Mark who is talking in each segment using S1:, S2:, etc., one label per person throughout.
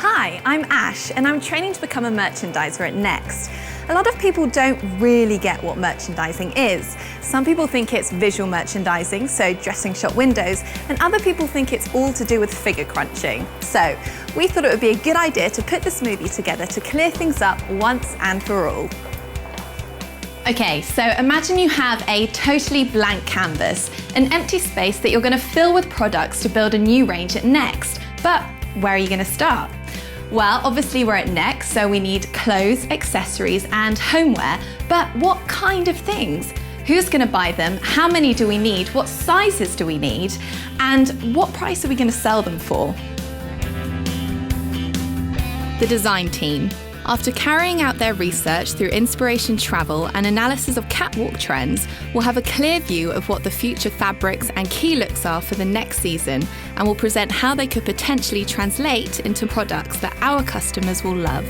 S1: Hi, I'm Ash and I'm training to become a merchandiser at Next. A lot of people don't really get what merchandising is. Some people think it's visual merchandising, so dressing shop windows, and other people think it's all to do with figure crunching. So we thought it would be a good idea to put this movie together to clear things up once and for all. Okay, so imagine you have a totally blank canvas, an empty space that you're going to fill with products to build a new range at Next. But where are you going to start? Well, obviously we're at Next, so we need clothes, accessories and homeware, but what kind of things? Who's going to buy them? How many do we need? What sizes do we need? And what price are we going to sell them for? The design team. After carrying out their research through inspiration travel and analysis of catwalk trends, will have a clear view of what the future fabrics and key looks are for the next season and will present how they could potentially translate into products that our customers will love.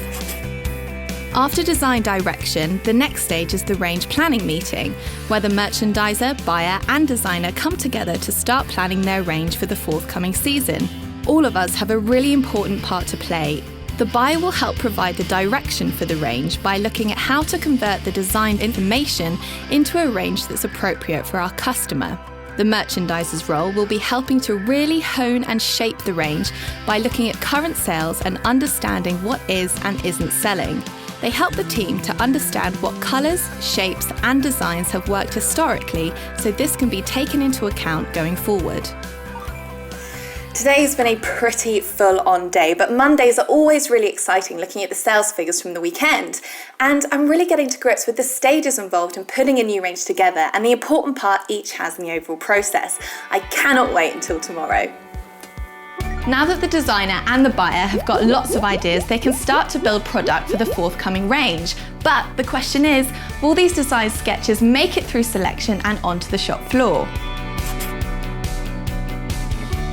S1: After design direction, the next stage is the range planning meeting, where the merchandiser, buyer and designer come together to start planning their range for the forthcoming season. All of us have a really important part to play. The buyer will help provide the direction for the range by looking at how to convert the design information into a range that's appropriate for our customer. The merchandiser's role will be helping to really hone and shape the range by looking at current sales and understanding what is and isn't selling. They help the team to understand what colours, shapes and designs have worked historically, so this can be taken into account going forward.
S2: Today's been a pretty full-on day, but Mondays are always really exciting looking at the sales figures from the weekend. And I'm really getting to grips with the stages involved in putting a new range together and the important part each has in the overall process. I cannot wait until tomorrow.
S1: Now that the designer and the buyer have got lots of ideas, they can start to build product for the forthcoming range. But the question is, will these design sketches make it through selection and onto the shop floor?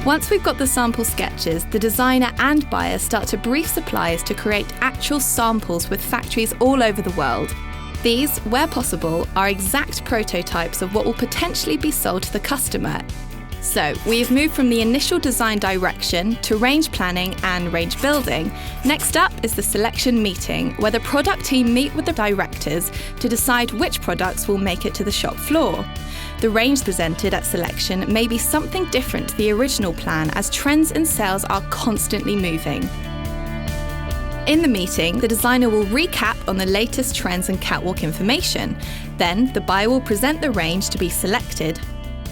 S1: Once we've got the sample sketches, the designer and buyer start to brief suppliers to create actual samples with factories all over the world. These, where possible, are exact prototypes of what will potentially be sold to the customer. So, we've moved from the initial design direction to range planning and range building. Next up is the selection meeting, where the product team meet with the directors to decide which products will make it to the shop floor. The range presented at selection may be something different to the original plan, as trends and sales are constantly moving. In the meeting, the designer will recap on the latest trends and catwalk information. Then, the buyer will present the range to be selected.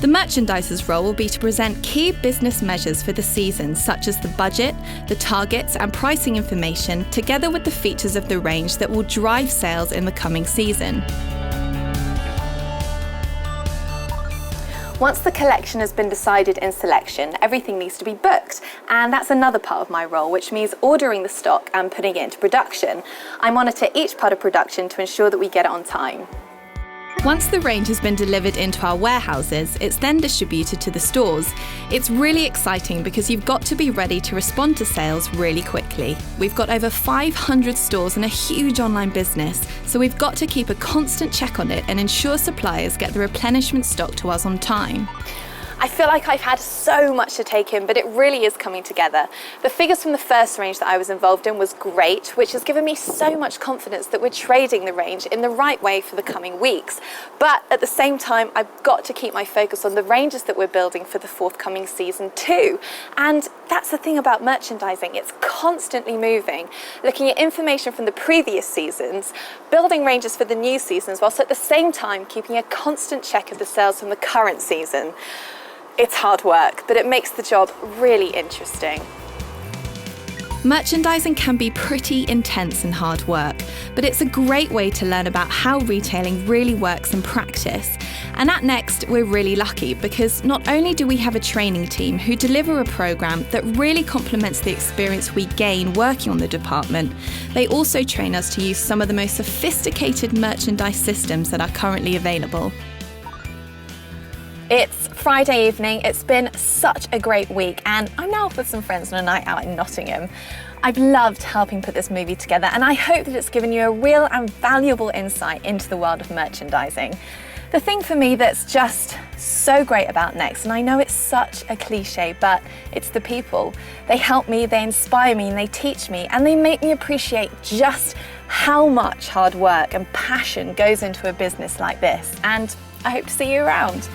S1: The merchandiser's role will be to present key business measures for the season, such as the budget, the targets and pricing information, together with the features of the range that will drive sales in the coming season.
S2: Once the collection has been decided in selection, everything needs to be booked, and that's another part of my role, which means ordering the stock and putting it into production. I monitor each part of production to ensure that we get it on time.
S1: Once the range has been delivered into our warehouses, it's then distributed to the stores. It's really exciting because you've got to be ready to respond to sales really quickly. We've got over 500 stores and a huge online business, so we've got to keep a constant check on it and ensure suppliers get the replenishment stock to us on time.
S2: I feel like I've had so much to take in, but it really is coming together. The figures from the first range that I was involved in was great, which has given me so much confidence that we're trading the range in the right way for the coming weeks. But at the same time, I've got to keep my focus on the ranges that we're building for the forthcoming season too. And that's the thing about merchandising, it's constantly moving, looking at information from the previous seasons, building ranges for the new seasons, whilst at the same time keeping a constant check of the sales from the current season. It's hard work, but it makes the job really interesting.
S1: Merchandising can be pretty intense and hard work, but it's a great way to learn about how retailing really works in practice. And at Next, we're really lucky because not only do we have a training team who deliver a program that really complements the experience we gain working on the department, they also train us to use some of the most sophisticated merchandise systems that are currently available.
S2: It's Friday evening, it's been such a great week, and I'm now off with some friends on a night out in Nottingham. I've loved helping put this movie together, and I hope that it's given you a real and valuable insight into the world of merchandising. The thing for me that's just so great about Next, and I know it's such a cliche, but it's the people. They help me, they inspire me, and they teach me, and they make me appreciate just how much hard work and passion goes into a business like this. And I hope to see you around.